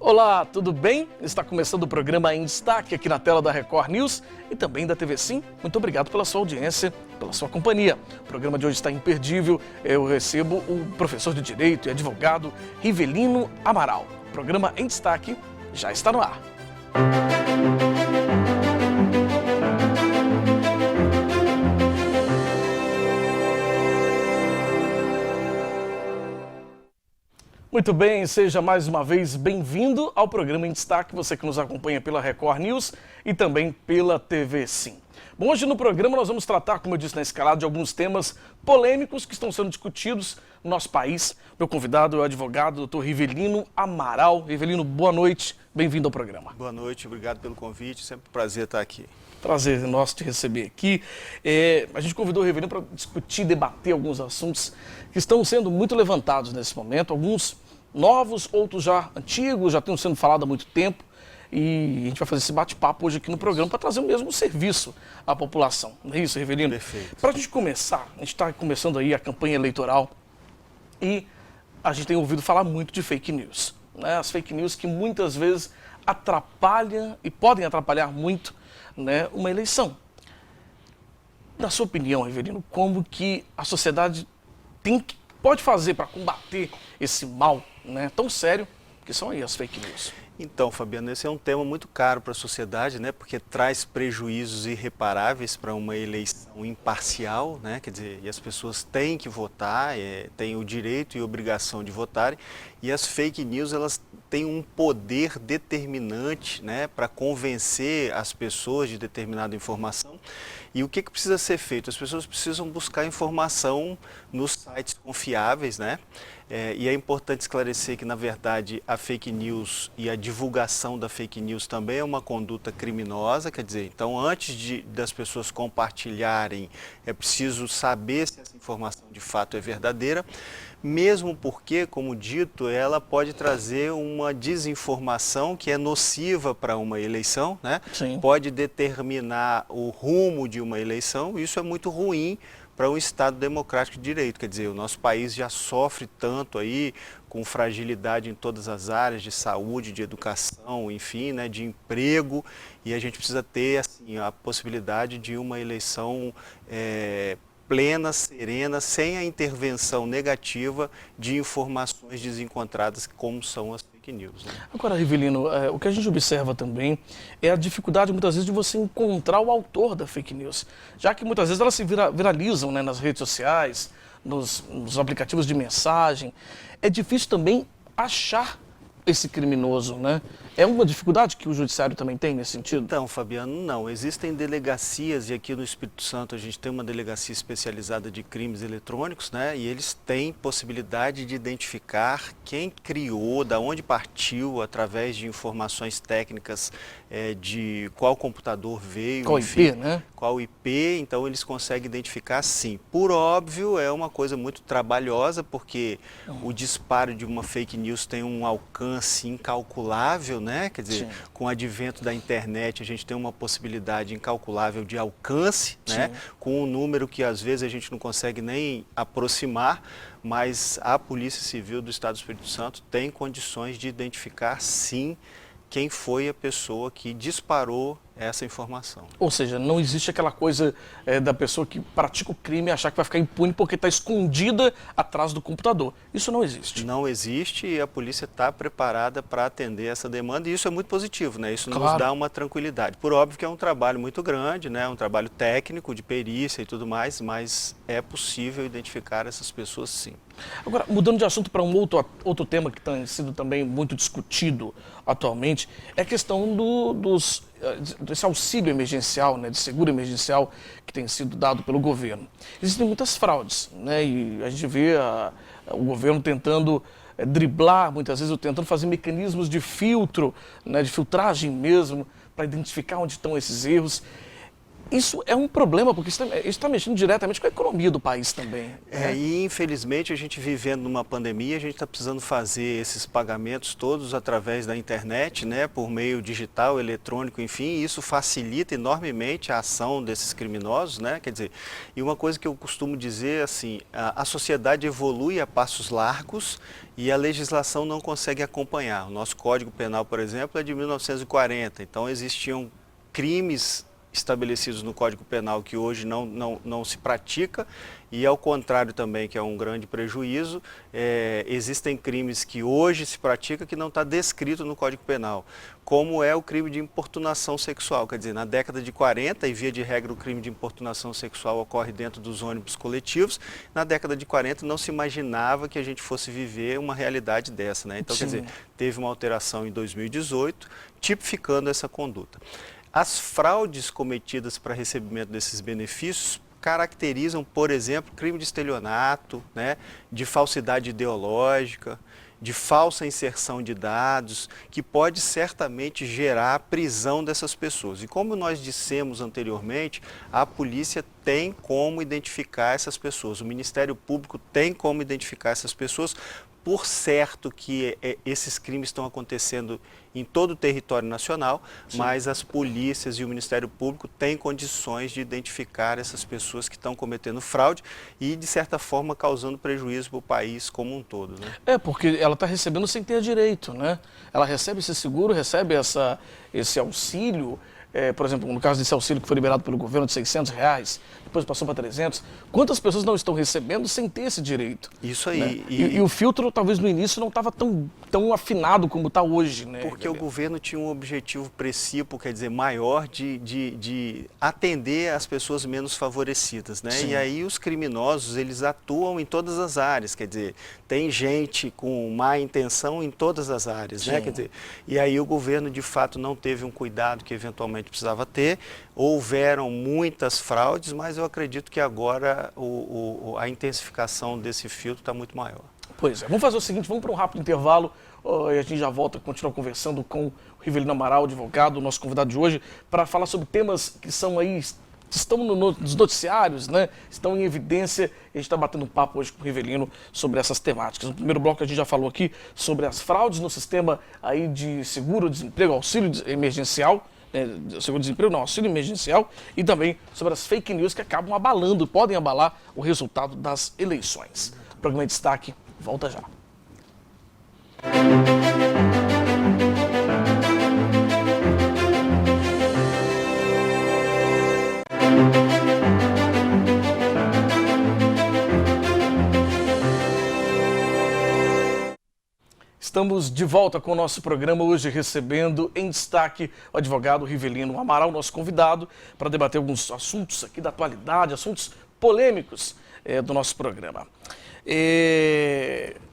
Olá, tudo bem? Está começando o programa Em Destaque aqui na tela da Record News e também da TV Sim. Muito obrigado pela sua audiência, pela sua companhia. O programa de hoje está imperdível. Eu recebo o professor de Direito e advogado Rivelino Amaral. O programa Em Destaque já está no ar. Muito bem, seja mais uma vez bem-vindo ao programa Em Destaque, você que nos acompanha pela Record News e também pela TV Sim. Bom, hoje no programa nós vamos tratar, como eu disse na escalada, de alguns temas polêmicos que estão sendo discutidos no nosso país. Meu convidado é o advogado Dr. Rivelino Amaral. Rivelino, boa noite, bem-vindo ao programa. Boa noite, obrigado pelo convite, sempre um prazer estar aqui. Prazer nosso te receber aqui. A gente convidou o Rivelino para discutir, debater alguns assuntos que estão sendo muito levantados nesse momento, alguns novos, outros já antigos, já estão sendo falados há muito tempo. E a gente vai fazer esse bate-papo hoje aqui no programa para trazer o mesmo serviço à população. Não é isso, Rivelino? Perfeito. Para a gente começar, a gente está começando aí a campanha eleitoral e a gente tem ouvido falar muito de fake news, né? As fake news que muitas vezes atrapalham e podem atrapalhar muito, né, uma eleição. Na sua opinião, Rivelino, como que a sociedade pode fazer para combater esse mal, né, tão sério que são aí as fake news? Então, Fabiano, esse é um tema muito caro para a sociedade, né? Porque traz prejuízos irreparáveis para uma eleição imparcial, né? Quer dizer, e as pessoas têm que votar, têm o direito e obrigação de votarem, e as fake news, elas têm um poder determinante, né? Para convencer as pessoas de determinada informação. E o que precisa ser feito? As pessoas precisam buscar informação nos sites confiáveis, né? E é importante esclarecer que, na verdade, a fake news e a divulgação da fake news também é uma conduta criminosa, quer dizer, então antes das pessoas compartilharem, é preciso saber se essa informação de fato é verdadeira, mesmo porque, como dito, ela pode trazer uma desinformação que é nociva para uma eleição, né? Sim. Pode determinar o rumo de uma eleição, e isso é muito ruim para um Estado democrático de direito. Quer dizer, o nosso país já sofre tanto aí, com fragilidade em todas as áreas, de saúde, de educação, enfim, né, de emprego, e a gente precisa ter assim, a possibilidade de uma eleição plena, serena, sem a intervenção negativa de informações desencontradas, como são as fake news, né? Agora, Rivelino, o que a gente observa também é a dificuldade, muitas vezes, de você encontrar o autor da fake news, já que muitas vezes elas se viralizam, né, nas redes sociais, nos aplicativos de mensagem. É difícil também achar esse criminoso, né? É uma dificuldade que o judiciário também tem nesse sentido? Então, Fabiano, não. Existem delegacias, e aqui no Espírito Santo a gente tem uma delegacia especializada de crimes eletrônicos, né? E eles têm possibilidade de identificar quem criou, da onde partiu, através de informações técnicas de qual computador veio, Qual enfim, IP, né? Qual IP, então eles conseguem identificar sim. Por óbvio, é uma coisa muito trabalhosa, porque o disparo de uma fake news tem um alcance incalculável, né? Quer dizer, Sim. com o advento da internet, a gente tem uma possibilidade incalculável de alcance, né? Com um número que às vezes a gente não consegue nem aproximar, mas a Polícia Civil do Estado do Espírito Santo tem condições de identificar sim quem foi a pessoa que disparou essa informação. Ou seja, não existe aquela coisa da pessoa que pratica o crime e achar que vai ficar impune porque está escondida atrás do computador. Isso não existe. Não existe, e a polícia está preparada para atender essa demanda, e isso é muito positivo, né? Isso Claro. Nos dá uma tranquilidade. Por óbvio que é um trabalho muito grande, né? Um trabalho técnico, de perícia e tudo mais, mas é possível identificar essas pessoas sim. Agora, mudando de assunto para um outro tema que tem sido também muito discutido atualmente, é a questão desse auxílio emergencial, né, de seguro emergencial que tem sido dado pelo governo. Existem muitas fraudes, né, e a gente vê o governo tentando driblar, muitas vezes, tentando fazer mecanismos de filtro, né, de filtragem mesmo, para identificar onde estão esses erros. isso é um problema, porque isso está mexendo diretamente com a economia do país também. Né? E infelizmente a gente vivendo numa pandemia, a gente está precisando fazer esses pagamentos todos através da internet, né, por meio digital, eletrônico, enfim, e isso facilita enormemente a ação desses criminosos, né, quer dizer, e uma coisa que eu costumo dizer assim, a sociedade evolui a passos largos e a legislação não consegue acompanhar. O nosso Código Penal, por exemplo, é de 1940, então existiam crimes estabelecidos no Código Penal que hoje não se pratica e ao contrário também, que é um grande prejuízo, existem crimes que hoje se pratica que não está descrito no Código Penal, como é o crime de importunação sexual, quer dizer, na década de 40 e via de regra o crime de importunação sexual ocorre dentro dos ônibus coletivos, na década de 40 não se imaginava que a gente fosse viver uma realidade dessa, né? Então, Sim. Quer dizer, teve uma alteração em 2018 tipificando essa conduta. As fraudes cometidas para recebimento desses benefícios caracterizam, por exemplo, crime de estelionato, né, de falsidade ideológica, de falsa inserção de dados, que pode certamente gerar a prisão dessas pessoas. E como nós dissemos anteriormente, a polícia tem como identificar essas pessoas, o Ministério Público tem como identificar essas pessoas, por certo que esses crimes estão acontecendo em todo o território nacional, Sim. mas as polícias e o Ministério Público têm condições de identificar essas pessoas que estão cometendo fraude e, de certa forma, causando prejuízo para o país como um todo. Né? Porque ela está recebendo sem ter direito, né? Ela recebe esse seguro, recebe esse auxílio, por exemplo, no caso desse auxílio que foi liberado pelo governo de R$600, depois passou para 300, quantas pessoas não estão recebendo sem ter esse direito? Isso aí. Né? E o filtro, talvez no início, não estava tão afinado como está hoje, né? Porque o governo tinha um objetivo preciso, quer dizer, maior de atender as pessoas menos favorecidas, né? Sim. E aí os criminosos, eles atuam em todas as áreas, quer dizer, tem gente com má intenção em todas as áreas, né? Quer dizer, e aí o governo, de fato, não teve um cuidado que eventualmente precisava ter, houveram muitas fraudes, mas eu acredito que agora a intensificação desse filtro está muito maior. Pois é, vamos fazer o seguinte, vamos para um rápido intervalo e a gente já volta, continuar conversando com o Rivelino Amaral, advogado, nosso convidado de hoje, para falar sobre temas que são aí, estão nos noticiários, né? Estão em evidência, e a gente está batendo um papo hoje com o Rivelino sobre essas temáticas. No primeiro bloco a gente já falou aqui sobre as fraudes no sistema aí de seguro-desemprego, auxílio emergencial, seguro-desemprego não, auxílio emergencial, e também sobre as fake news que acabam abalando, podem abalar o resultado das eleições. O programa de destaque volta já. Estamos de volta com o nosso programa, hoje recebendo em destaque o advogado Rivelino Amaral, nosso convidado, para debater alguns assuntos aqui da atualidade, assuntos polêmicos do nosso programa.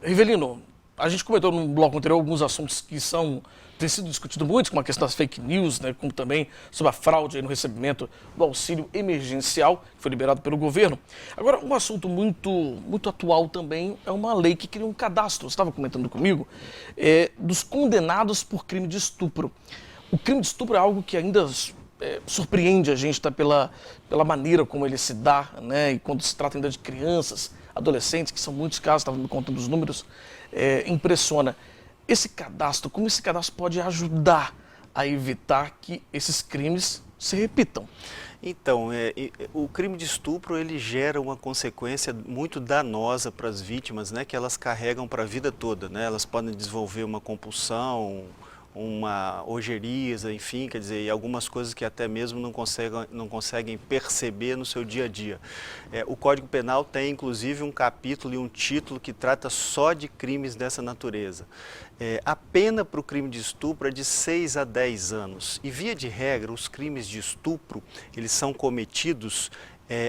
Rivelino, a gente comentou no bloco anterior alguns assuntos que têm sido discutidos muito, como a questão das fake news, né, como também sobre a fraude no recebimento do auxílio emergencial, que foi liberado pelo governo. Agora, um assunto muito atual também é uma lei que cria um cadastro, você estava comentando comigo, dos condenados por crime de estupro. O crime de estupro é algo que ainda surpreende a gente, tá, pela maneira como ele se dá, né, e quando se trata ainda de crianças, adolescentes, que são muitos casos, estava me contando os números, impressiona. Como esse cadastro pode ajudar a evitar que esses crimes se repitam? Então, o crime de estupro, ele gera uma consequência muito danosa para as vítimas, né, que elas carregam para a vida toda, né? Elas podem desenvolver uma compulsão, uma ojeriza, enfim, quer dizer, e algumas coisas que até mesmo não conseguem perceber no seu dia a dia. O Código Penal tem, inclusive, um capítulo e um título que trata só de crimes dessa natureza. A pena para o crime de estupro é de 6 a 10 anos. E, via de regra, os crimes de estupro, eles são cometidos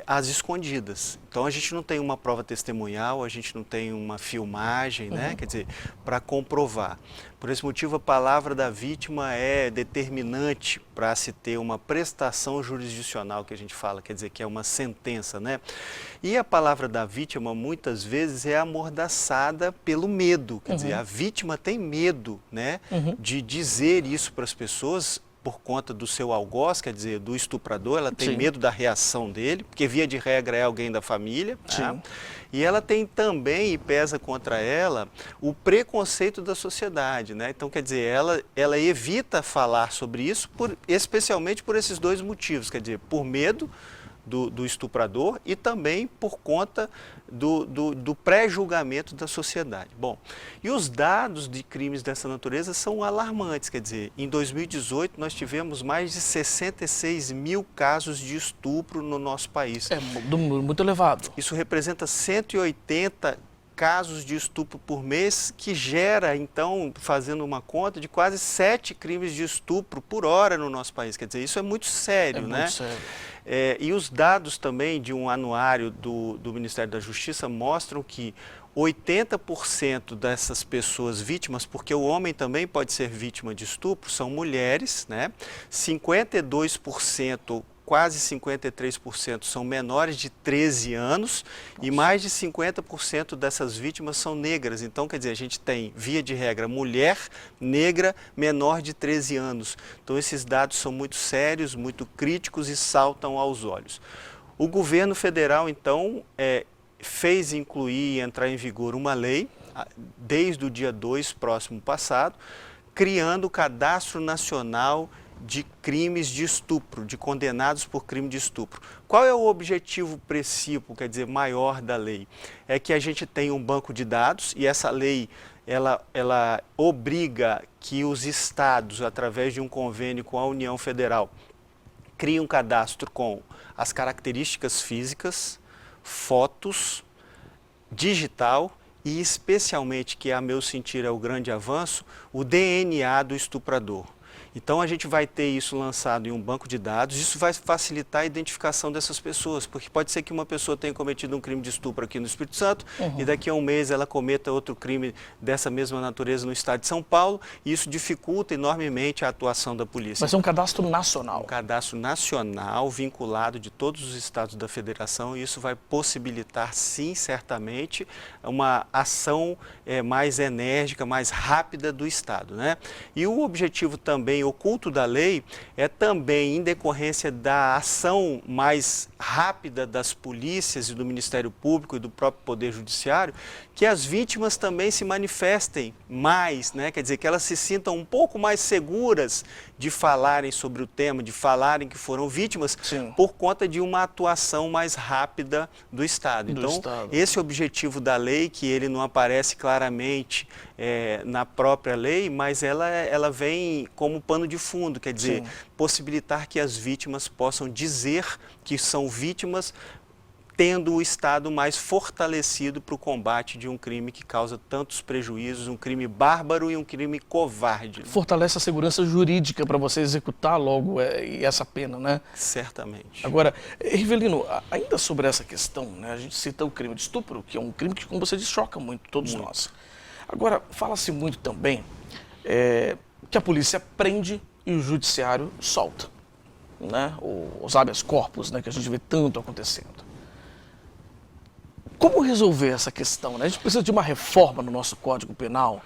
às escondidas. Então a gente não tem uma prova testemunhal, a gente não tem uma filmagem, né? Quer dizer, para comprovar. Por esse motivo, a palavra da vítima é determinante para se ter uma prestação jurisdicional, que a gente fala, quer dizer, que é uma sentença, né? E a palavra da vítima, muitas vezes, é amordaçada pelo medo, quer dizer, a vítima tem medo, né, de dizer isso para as pessoas, por conta do seu algoz, quer dizer, do estuprador, ela tem Sim. medo da reação dele, porque via de regra é alguém da família. Sim. Né? E ela tem também, e pesa contra ela, o preconceito da sociedade, né? Então, quer dizer, ela evita falar sobre isso, especialmente por esses dois motivos, quer dizer, por medo do estuprador e também por conta do pré-julgamento da sociedade. Bom, e os dados de crimes dessa natureza são alarmantes, quer dizer, em 2018 nós tivemos mais de 66 mil casos de estupro no nosso país. É muito elevado. Isso representa 180 casos de estupro por mês, que gera, então, fazendo uma conta, de quase 7 crimes de estupro por hora no nosso país. Quer dizer, isso é muito sério, né? Muito sério. E os dados também de um anuário do Ministério da Justiça mostram que 80% dessas pessoas vítimas, porque o homem também pode ser vítima de estupro, são mulheres, né? 52%, quase 53% são menores de 13 anos. Nossa. E mais de 50% dessas vítimas são negras. Então, quer dizer, a gente tem, via de regra, mulher negra menor de 13 anos. Então, esses dados são muito sérios, muito críticos e saltam aos olhos. O governo federal, então, fez incluir e entrar em vigor uma lei, desde o dia 2 próximo passado, criando o Cadastro Nacional de crimes de estupro, de condenados por crime de estupro. Qual é o objetivo principal, quer dizer, maior da lei? É que a gente tenha um banco de dados e essa lei, ela obriga que os estados, através de um convênio com a União Federal, criem um cadastro com as características físicas, fotos, digital e especialmente, que a meu sentir é o grande avanço, o DNA do estuprador. Então a gente vai ter isso lançado em um banco de dados, isso vai facilitar a identificação dessas pessoas, porque pode ser que uma pessoa tenha cometido um crime de estupro aqui no Espírito Santo e daqui a um mês ela cometa outro crime dessa mesma natureza no estado de São Paulo, e isso dificulta enormemente a atuação da polícia. Vai ser um cadastro nacional. Um cadastro nacional vinculado de todos os estados da federação, e isso vai possibilitar, sim, certamente, uma ação mais enérgica, mais rápida do estado, né? E o objetivo também oculto da lei é também, em decorrência da ação mais rápida das polícias e do Ministério Público e do próprio Poder Judiciário, que as vítimas também se manifestem mais, né? Quer dizer, que elas se sintam um pouco mais seguras de falarem sobre o tema, de falarem que foram vítimas, sim, por conta de uma atuação mais rápida do Estado. Então, esse objetivo da lei, que ele não aparece claramente na própria lei, mas ela vem como pano de fundo, quer dizer, sim, possibilitar que as vítimas possam dizer que são vítimas, tendo o Estado mais fortalecido para o combate de um crime que causa tantos prejuízos, um crime bárbaro e um crime covarde. Fortalece a segurança jurídica para você executar logo essa pena, né? Certamente. Agora, Rivelino, ainda sobre essa questão, né, a gente cita o crime de estupro, que é um crime que, como você diz, choca muito todos nós. Agora, fala-se muito também que a polícia prende e o judiciário solta, né? Os habeas corpus, né, que a gente vê tanto acontecendo. Como resolver essa questão, né? A gente precisa de uma reforma no nosso Código Penal.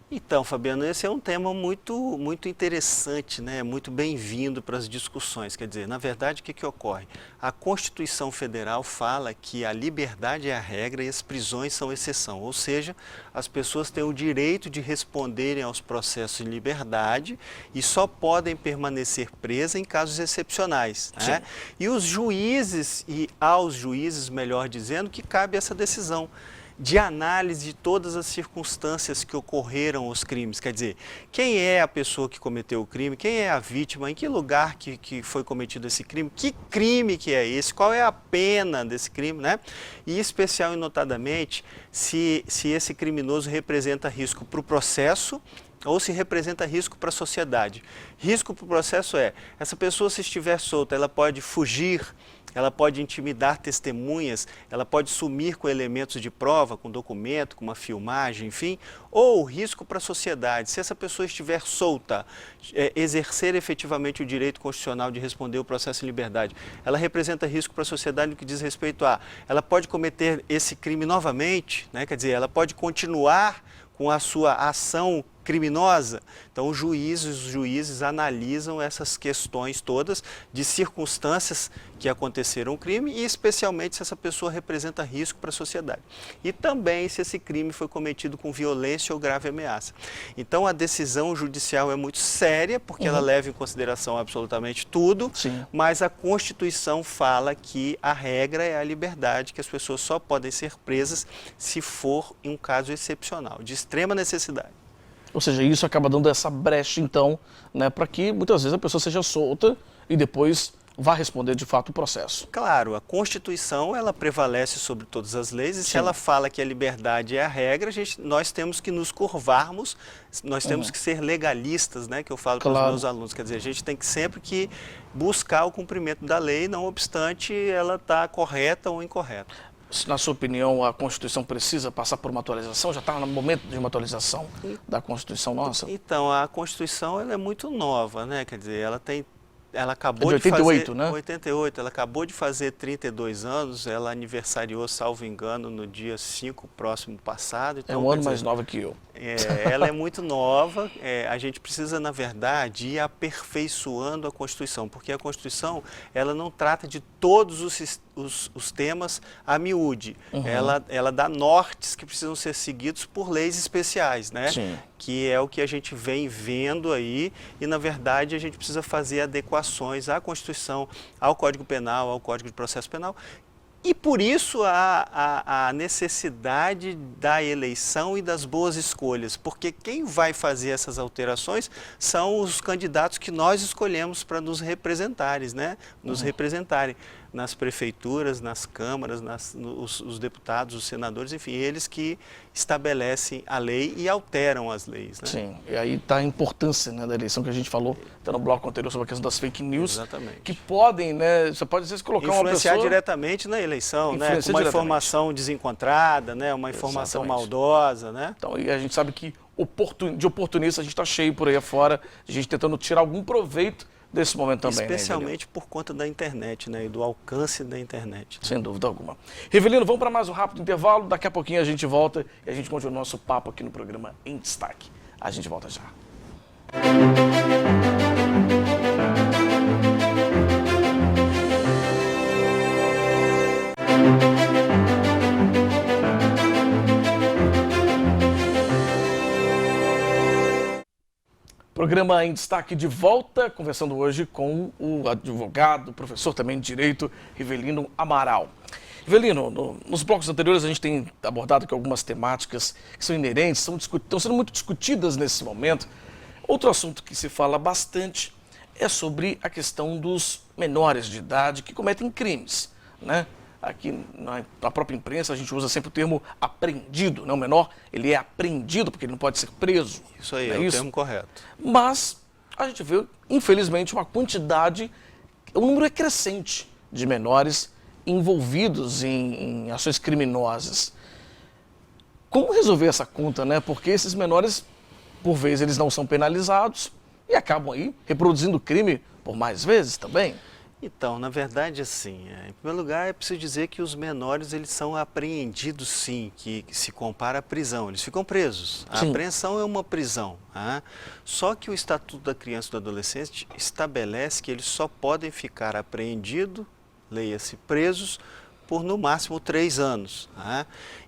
Então, Fabiano, esse é um tema muito interessante, né? Muito bem-vindo para as discussões. Quer dizer, na verdade, o que ocorre? A Constituição Federal fala que a liberdade é a regra e as prisões são exceção. Ou seja, as pessoas têm o direito de responderem aos processos em liberdade e só podem permanecer presas em casos excepcionais, né? E os juízes, e aos juízes, melhor dizendo, que cabe essa decisão de análise de todas as circunstâncias que ocorreram os crimes. Quer dizer, quem é a pessoa que cometeu o crime, quem é a vítima, em que lugar que foi cometido esse crime, que crime que é esse, qual é a pena desse crime, né? E especial e notadamente, se esse criminoso representa risco para o processo ou se representa risco para a sociedade. Risco para o processo essa pessoa, se estiver solta, ela pode fugir, ela pode intimidar testemunhas, ela pode sumir com elementos de prova, com documento, com uma filmagem, enfim, ou risco para a sociedade. Se essa pessoa estiver solta, exercer efetivamente o direito constitucional de responder o processo em liberdade, ela representa risco para a sociedade no que diz respeito ela pode cometer esse crime novamente, né? Quer dizer, ela pode continuar com a sua ação criminosa. Então os juízes analisam essas questões todas de circunstâncias que aconteceram o crime e especialmente se essa pessoa representa risco para a sociedade. E também se esse crime foi cometido com violência ou grave ameaça. Então a decisão judicial é muito séria, porque ela leva em consideração absolutamente tudo, mas a Constituição fala que a regra é a liberdade, que as pessoas só podem ser presas se for em um caso excepcional, de extrema necessidade. Ou seja, isso acaba dando essa brecha, então, né, para que muitas vezes a pessoa seja solta e depois vá responder de fato o processo. Claro, a Constituição ela prevalece sobre todas as leis e se ela fala que a liberdade é a regra, nós temos que nos curvarmos, nós temos que ser legalistas, né, que eu falo para os meus alunos. Quer dizer, a gente tem que sempre que buscar o cumprimento da lei, não obstante ela estar correta ou incorreta. Na sua opinião, a Constituição precisa passar por uma atualização? Já está no momento de uma atualização da Constituição nossa? Então, a Constituição ela é muito nova, né? Quer dizer, ela acabou de 88, fazer, né? 88, ela acabou de fazer 32 anos, ela aniversariou, salvo engano, no dia 5 próximo passado. Então, é um ano mais nova que eu. Ela é muito nova, a gente precisa, na verdade, ir aperfeiçoando a Constituição, porque a Constituição ela não trata de todos os temas a miúde. Ela dá nortes que precisam ser seguidos por leis especiais, né? Que é o que a gente vem vendo aí e, na verdade, a gente precisa fazer adequações à Constituição, ao Código Penal, ao Código de Processo Penal. E por isso a necessidade da eleição e das boas escolhas, porque quem vai fazer essas alterações são os candidatos que nós escolhemos para nos representarem, né? Nos representarem nas prefeituras, nas câmaras, os deputados, os senadores, enfim, eles que estabelecem a lei e alteram as leis, né? Sim, e aí está a importância, né, da eleição que a gente falou até no bloco anterior sobre a questão das fake news. Exatamente. Que podem, né, você pode às vezes colocar uma pessoa... Influenciar diretamente na eleição, né, com uma informação desencontrada, né, uma informação maldosa, né? Então, e a gente sabe que de oportunista a gente está cheio por aí afora, a gente tentando tirar algum proveito desse momento também, especialmente por conta da internet, né, e do alcance da internet. Sem dúvida alguma. Rivelino, vamos para mais um rápido intervalo, daqui a pouquinho a gente volta e a gente continua o nosso papo aqui no programa Em Destaque. A gente volta já. Programa Em Destaque de volta, conversando hoje com o advogado, professor também de Direito, Rivelino Amaral. Rivelino, nos blocos anteriores a gente tem abordado aqui algumas temáticas que são inerentes, estão sendo muito discutidas nesse momento. Outro assunto que se fala bastante é sobre a questão dos menores de idade que cometem crimes, né? Aqui na própria imprensa a gente usa sempre o termo apreendido, né? O menor, ele é apreendido porque ele não pode ser preso. Isso aí, é o termo correto. Mas a gente vê, infelizmente, uma quantidade, um número crescente de menores envolvidos em ações criminosas. Como resolver essa conta, né? Porque esses menores, por vezes, eles não são penalizados e acabam aí reproduzindo o crime por mais vezes também. Então, na verdade, assim, em primeiro lugar é preciso dizer que os menores eles são apreendidos sim, que se compara à prisão, eles ficam presos. A apreensão é uma prisão. Só que o Estatuto da Criança e do Adolescente estabelece que eles só podem ficar apreendidos, leia-se presos, por no máximo 3 anos.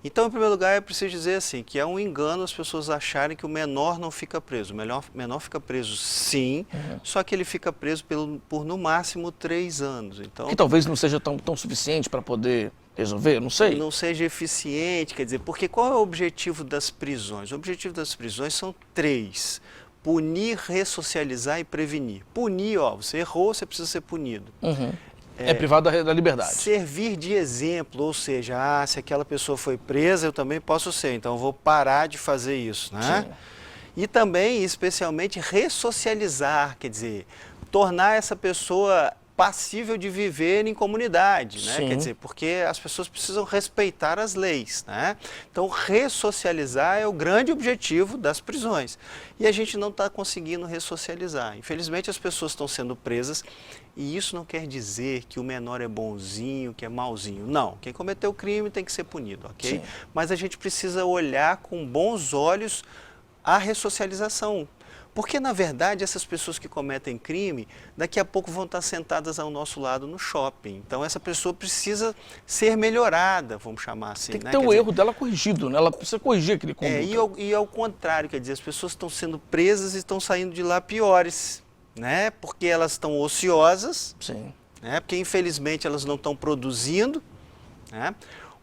Então, em primeiro lugar, é preciso dizer assim, que é um engano as pessoas acharem que o menor não fica preso. O menor fica preso sim, só que ele fica preso por no máximo 3 anos. Então, que talvez não seja tão suficiente para poder resolver, não sei. Não seja eficiente, quer dizer, porque qual é o objetivo das prisões? O objetivo das prisões são 3. Punir, ressocializar e prevenir. Punir, você errou, você precisa ser punido. É privado da liberdade. Servir de exemplo, ou seja, se aquela pessoa foi presa, eu também posso ser, então eu vou parar de fazer isso, né? E também, especialmente, ressocializar, quer dizer, tornar essa pessoa passível de viver em comunidade, né? Quer dizer, porque as pessoas precisam respeitar as leis, né? Então, ressocializar é o grande objetivo das prisões. E a gente não está conseguindo ressocializar. Infelizmente, as pessoas estão sendo presas e isso não quer dizer que o menor é bonzinho, que é malzinho. Não, quem cometeu o crime tem que ser punido, ok? Mas a gente precisa olhar com bons olhos a ressocialização. Porque, na verdade, essas pessoas que cometem crime, daqui a pouco vão estar sentadas ao nosso lado no shopping. Então, essa pessoa precisa ser melhorada, vamos chamar assim. Tem que ter o erro dela corrigido, né? Ela precisa corrigir aquele conduta. E ao contrário, quer dizer, as pessoas estão sendo presas e estão saindo de lá piores, né? Porque elas estão ociosas, Sim. né? Porque, infelizmente, elas não estão produzindo, né?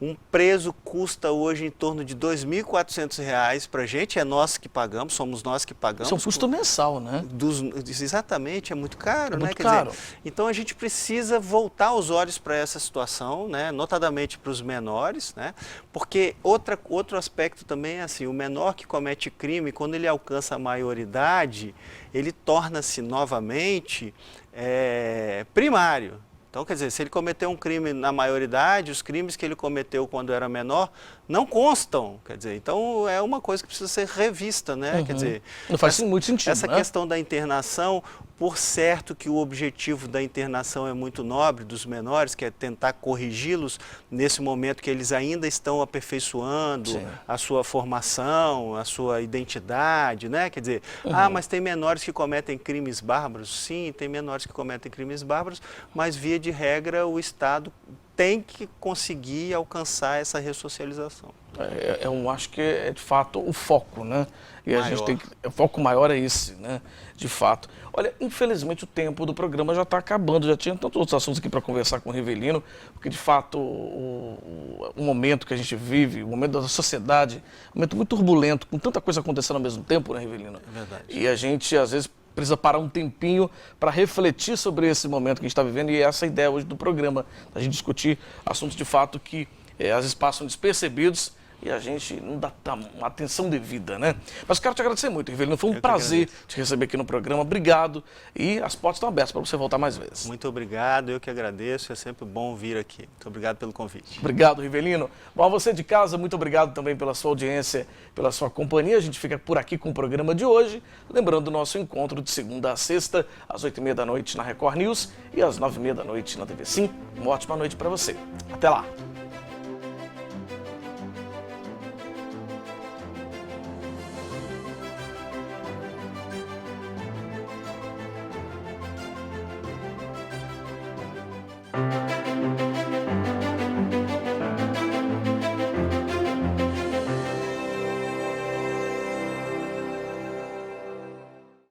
Um preso custa hoje em torno de R$ 2.400 para a gente, é nós que pagamos, somos nós que pagamos. Isso é um custo mensal, né? Exatamente, é muito caro, é né? Muito caro. Dizer, então a gente precisa voltar os olhos para essa situação, né? Notadamente para os menores, né? Porque outro aspecto também é assim, o menor que comete crime, quando ele alcança a maioridade, ele torna-se novamente primário. Então, quer dizer, se ele cometeu um crime na maioridade, os crimes que ele cometeu quando era menor não constam. Quer dizer, então é uma coisa que precisa ser revista, né? Quer dizer, não faz muito sentido, essa questão da internação, por certo que o objetivo da internação é muito nobre dos menores, que é tentar corrigi-los nesse momento que eles ainda estão aperfeiçoando Sim. a sua formação, a sua identidade, né? Quer dizer, mas tem menores que cometem crimes bárbaros? Sim, tem menores que cometem crimes bárbaros, mas via de regra o Estado tem que conseguir alcançar essa ressocialização. Eu acho que é de fato o foco, né? E maior. A gente tem que, o foco maior é esse, né? De fato. Olha, infelizmente o tempo do programa já está acabando, já tinha tantos outros assuntos aqui para conversar com o Rivelino, porque de fato o momento que a gente vive, o momento da sociedade, um momento muito turbulento, com tanta coisa acontecendo ao mesmo tempo, né, Rivelino? É verdade. E a gente às vezes precisa parar um tempinho para refletir sobre esse momento que a gente está vivendo, e essa é a ideia hoje do programa, a gente discutir assuntos de fato que às vezes passam despercebidos e a gente não dá uma atenção devida, né? Mas quero te agradecer muito, Rivelino, foi um prazer te receber aqui no programa, obrigado, e as portas estão abertas para você voltar mais vezes. Muito obrigado, eu que agradeço, é sempre bom vir aqui. Muito obrigado pelo convite. Obrigado, Rivelino. Bom, a você de casa, muito obrigado também pela sua audiência, pela sua companhia. A gente fica por aqui com o programa de hoje, lembrando o nosso encontro de segunda a sexta, às 8h30 da noite na Record News e às 9h30 da noite na TV Sim. Uma ótima noite para você. Até lá.